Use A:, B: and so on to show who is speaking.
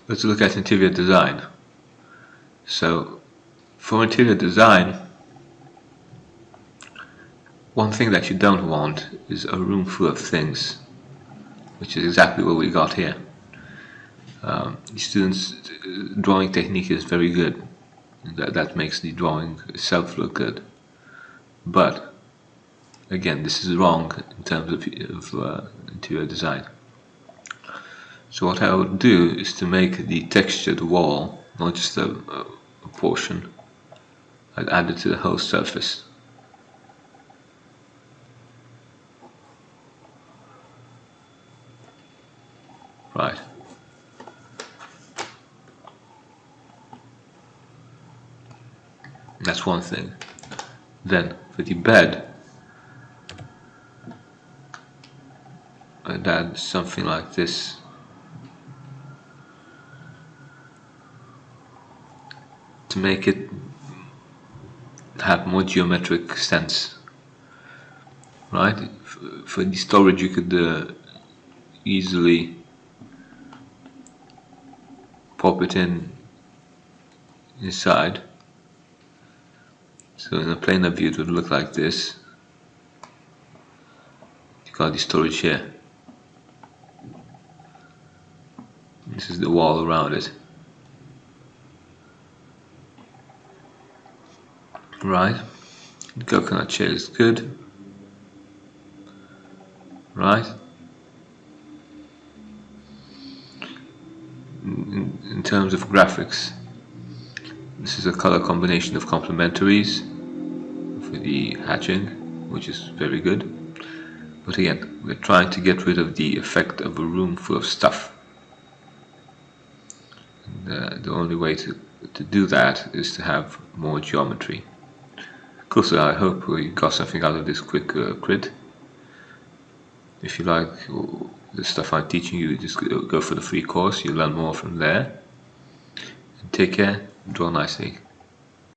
A: Let's look at interior design. So for interior design, one thing that you don't want is a room full of things, which is exactly what we got here. The student's drawing technique is very good. That makes the drawing itself look good. But again, this is wrong in terms of interior design. So what I would do is to make the textured wall not just a portion. I'd add it to the whole surface. Right. That's one thing. Then for the bed, I'd add something like this. To make it have more geometric sense. Right? For the storage you could easily pop it inside. So in a planar view it would look like this. You got the storage here. This is the wall around it. Right. The coconut shell is good. Right. In terms of graphics, this is a color combination of complementaries for the hatching, which is very good. But again, we're trying to get rid of the effect of a room full of stuff. And, the only way to do that is to have more geometry. Cool, so I hope you got something out of this quick crit. If you like the stuff I'm teaching you, just go for the free course. You'll learn more from there. And take care, draw nicely.